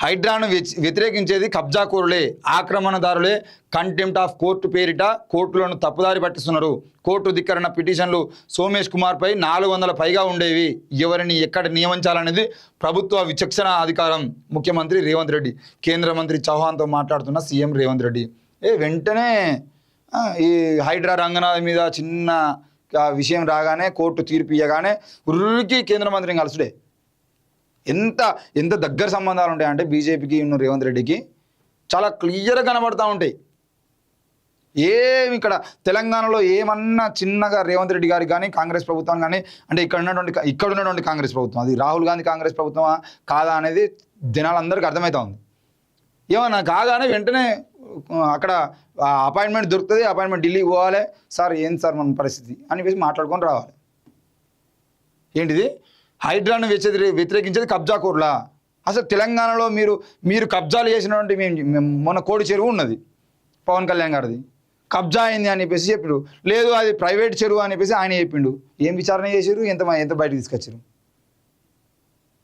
హైడ్రాను వ్యతిరేకించేది కబ్జాకోరులే, ఆక్రమణదారులే, contempt of court పేరిట కోర్టులను తప్పుదారి పట్టిస్తున్నారు. Court ధిక్కరణ పిటిషన్లు సోమేష్ కుమార్పై 400 పైగా ఉండేవి. ఎవరిని ఎక్కడ నియమించాలనేది ప్రభుత్వ విచక్షణ అధికారం. ముఖ్యమంత్రి రేవంత్ రెడ్డి. కేంద్ర మంత్రి చౌహాన్తో మాట్లాడుతున్న సీఎం రేవంత్ రెడ్డి. వెంటనే ఈ హైడ్రా రంగనాథ్ మీద చిన్న విషయం రాగానే, కోర్టు తీర్పు ఇవ్వగానే ఉరికి కేంద్ర మంత్రిని కలుసుడే. ఎంత దగ్గర సంబంధాలు ఉంటాయంటే బీజేపీకి ఉన్న రేవంత్ రెడ్డికి చాలా క్లియర్గా కనబడుతూ ఉంటాయి. ఏమి ఇక్కడ తెలంగాణలో ఏమన్నా చిన్నగా రేవంత్ రెడ్డి గారికి కానీ కాంగ్రెస్ ప్రభుత్వం కానీ, అంటే ఇక్కడ ఉన్నటువంటి కాంగ్రెస్ ప్రభుత్వం, అది రాహుల్ గాంధీ కాంగ్రెస్ ప్రభుత్వమా కాదా అనేది జనాలందరికీ అర్థమవుతా ఉంది. ఏమన్నా కాగానే వెంటనే అక్కడ అపాయింట్మెంట్ దొరుకుతుంది, అపాయింట్మెంట్ ఢిల్లీకి పోవాలి, సార్ ఏంటి సార్ మన పరిస్థితి అని మాట్లాడుకొని రావాలి. ఏంటిది హైడ్రాను వ్యతిరేకించేది కబ్జాకోరులా? అసలు తెలంగాణలో మీరు కబ్జాలు చేసినటువంటి మొన్న కోడి చెరువు ఉన్నది పవన్ కళ్యాణ్ గారిది, కబ్జా అయింది అని చెప్పారు. లేదు అది ప్రైవేట్ చెరువు అని ఆయన చెప్పిండు. ఏం విచారణ చేశారు, ఎంత బయటకు తీసుకొచ్చారు?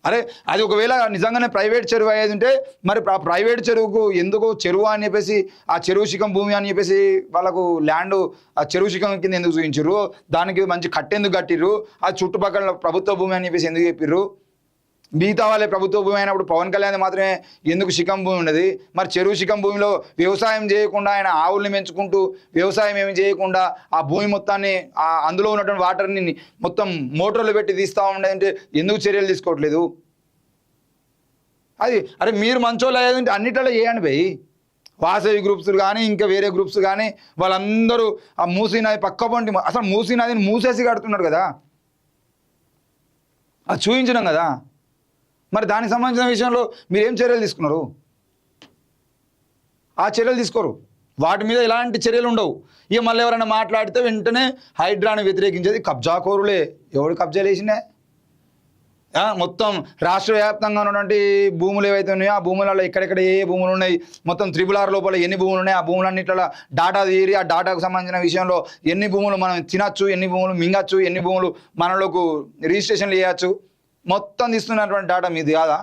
అరే అది ఒకవేళ నిజంగానే ప్రైవేట్ చెరువు అయ్యేది ఉంటే మరి ఆ ప్రైవేట్ చెరువుకు ఎందుకు చెరువు అని ఆ చెరువు శిఖం భూమి అని వాళ్ళకు ల్యాండ్ ఆ చెరువు శిఖం కింద ఎందుకు చూపించారు? దానికి మంచి కట్టెందుకు కట్టిర్రు? ఆ చుట్టుపక్కల ప్రభుత్వ భూమి అని ఎందుకు చెప్పిర్రు? మిగతా వాళ్ళే ప్రభుత్వ భూమి అయినప్పుడు పవన్ కళ్యాణ్ మాత్రమే ఎందుకు శిఖం భూమి ఉన్నది? మరి చెరువు శిఖం భూమిలో వ్యవసాయం చేయకుండా ఆయన ఆవుల్ని పెంచుకుంటూ వ్యవసాయం ఏమి చేయకుండా ఆ భూమి మొత్తాన్ని అందులో ఉన్నటువంటి వాటర్ని మొత్తం మోటార్లు పెట్టి తీస్తూ ఉండేదంటే ఎందుకు చర్యలు తీసుకోవట్లేదు? అరే మీరు మంచోళ్ళు అయ్యేదంటే అన్నిట్లో చేయండి భయ్. వాసవి గ్రూప్స్ కానీ ఇంకా వేరే గ్రూప్స్ కానీ వాళ్ళందరూ ఆ మూసీ నది పక్క పంటి, అసలు మూసీ నదిని మూసేసి కడుతున్నారు కదా, అది చూపించినాం కదా. మరి దానికి సంబంధించిన విషయంలో మీరేం చర్యలు తీసుకున్నారు? ఆ చర్యలు తీసుకోరు, వాటి మీద ఎలాంటి చర్యలు ఉండవు. ఇక మళ్ళీ ఎవరైనా మాట్లాడితే వెంటనే హైడ్రాను వ్యతిరేకించేది కబ్జాకోరులే. ఎవడు కబ్జాలు వేసినా మొత్తం రాష్ట్ర వ్యాప్తంగా ఉన్నటువంటి భూములు ఏవైతే ఉన్నాయో ఆ భూములలో ఎక్కడెక్కడ ఏ భూములు ఉన్నాయి, మొత్తం RRR లోపల ఎన్ని భూములు ఉన్నాయి, ఆ భూములన్నింటిలో డాటా తీరి ఆ డాటాకు సంబంధించిన విషయంలో ఎన్ని భూములు మనం తినచ్చు, ఎన్ని భూములు మింగచ్చు, ఎన్ని భూములు మనలోకి రిజిస్ట్రేషన్లు చేయవచ్చు, మొత్తం తీస్తున్నటువంటి డాటా మీది కాదా?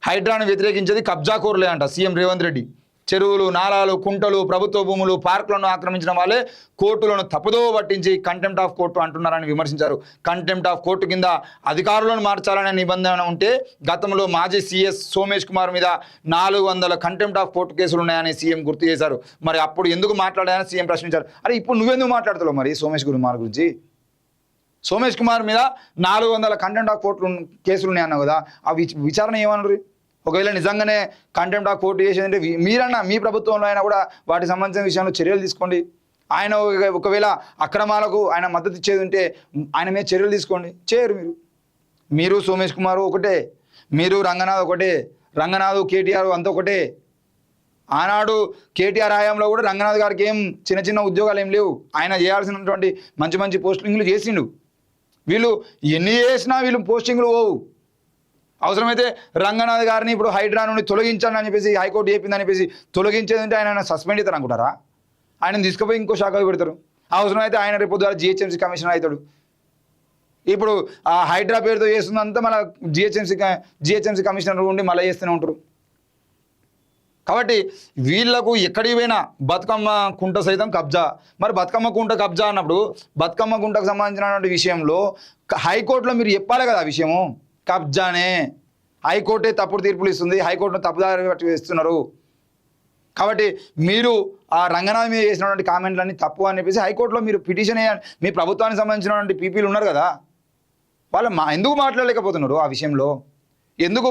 హైడ్రాను వ్యతిరేకించేది కబ్జాకోరులే అంట సీఎం రేవంత్ రెడ్డి. చెరువులు, నాలాలు, కుంటలు, ప్రభుత్వ భూములు, పార్కులను ఆక్రమించిన వాళ్ళే కోర్టులను తప్పుదో పట్టించి కంటెంప్ట్ ఆఫ్ కోర్టు అంటున్నారని విమర్శించారు. కంటెంప్ట్ ఆఫ్ కోర్టు కింద అధికారులను మార్చాలనే నిబంధన ఉంటే గతంలో మాజీ సీఎస్ సోమేష్ కుమార్ మీద 400 కంటెంప్ట్ ఆఫ్ కోర్టు కేసులు ఉన్నాయని సీఎం గుర్తు చేశారు. మరి అప్పుడు ఎందుకు మాట్లాడారని సీఎం ప్రశ్నించారు. అరే ఇప్పుడు నువ్వెందుకు మాట్లాడుతున్నావు మరి సోమేష్ కుమార్ గురించి? సోమేష్ కుమార్ మీద 400 కంటెంప్ట్ ఆఫ్ కోర్టు కేసులు ఉన్నాయన్నావు కదా, ఆ విచారణ ఏమన్నారు? ఒకవేళ నిజంగానే కంటెంప్ట్ ఆఫ్ కోర్టు చేసేదంటే మీరన్నా మీ ప్రభుత్వంలో అయినా కూడా వాటికి సంబంధించిన విషయంలో చర్యలు తీసుకోండి. ఆయన ఒకవేళ అక్రమాలకు ఆయన మద్దతు ఇచ్చేది ఉంటే ఆయన మీద చర్యలు తీసుకోండి. చేయరు మీరు సోమేష్ కుమార్ ఒకటే, మీరు రంగనాథ్ ఒకటే, రంగనాథ్ కేటీఆర్ అంత ఒకటే. ఆనాడు కేటీఆర్ హయాంలో కూడా రంగనాథ్ గారికి ఏం చిన్న ఉద్యోగాలు ఏం లేవు, ఆయన చేయాల్సినటువంటి మంచి పోస్టింగ్లు చేసిండు. వీళ్ళు ఎన్ని చేసినా వీళ్ళు పోస్టింగ్లు పోవు. అవసరమైతే రంగనాథ్ గారిని ఇప్పుడు హైడ్రా నుండి తొలగించాలని అని హైకోర్టు చెప్పిందని తొలగించేదంటే ఆయన సస్పెండ్ అవుతారు అనుకుంటారా? ఆయన తీసుకుపోయి ఇంకో శాఖకు పెడతారు. అవసరమైతే ఆయన రేపు ద్వారా GHMC కమిషనర్ అవుతాడు. ఇప్పుడు ఆ హైడ్రా పేరుతో చేస్తుందంతా మళ్ళీ GHMC కమిషనర్ ఉండి మళ్ళీ చేస్తూనే ఉంటారు. కాబట్టి వీళ్లకు ఎక్కడికి పోయినా బతుకమ్మ కుంట సైతం కబ్జా. మరి బతుకమ్మ కుంట కబ్జా అన్నప్పుడు బతుకమ్మ కుంటకు సంబంధించినటువంటి విషయంలో హైకోర్టులో మీరు చెప్పాలి కదా, ఆ విషయము కబ్జానే. హైకోర్టే తప్పుడు తీర్పులు ఇస్తుంది, హైకోర్టును తప్పుదారి పట్టి వేస్తున్నారు. కాబట్టి మీరు ఆ రంగనాథ్ మీద చేసినటువంటి కామెంట్లన్నీ తప్పు అని హైకోర్టులో మీరు పిటిషన్ వేయాలి. మీ ప్రభుత్వానికి సంబంధించినటువంటి పీపీలు ఉన్నారు కదా, వాళ్ళు ఎందుకు మాట్లాడలేకపోతున్నారు? ఆ విషయంలో ఎందుకు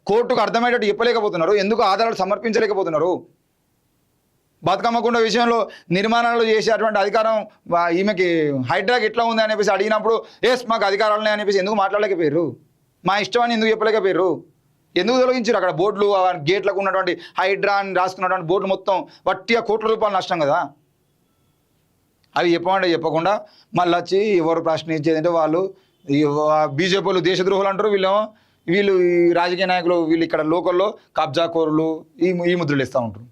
కోర్టుకు అర్థమయ్యేటట్టు చెప్పలేకపోతున్నారు? ఎందుకు ఆధారాలు సమర్పించలేకపోతున్నారు? బతుకమ్మకుండ విషయంలో నిర్మాణాలు చేసేటువంటి అధికారం ఈమెకి హైడ్రాకి ఎట్లా ఉంది అని అడిగినప్పుడు మాకు అధికారాలు అని ఎందుకు మాట్లాడలేకపోయారు? మా ఇష్టం అని ఎందుకు చెప్పలేకపోయారు? ఎందుకు తొలగించారు? అక్కడ బోర్డులు గేట్లకు ఉన్నటువంటి హైడ్రా అని రాసుకున్నటువంటి బోర్డులు మొత్తం వట్టిగా కోట్ల రూపాయలు నష్టం కదా. అవి చెప్పకుండా మళ్ళీ వచ్చి ఎవరు ప్రశ్నించేదంటే వాళ్ళు బీజేపీ వాళ్ళు దేశద్రోహులు అంటారు, వీళ్ళు రాజకీయ నాయకులు వీళ్ళు ఇక్కడ లోకల్లో కబ్జాకోరులు ఈ ముద్రలు ఇస్తూ ఉంటారు.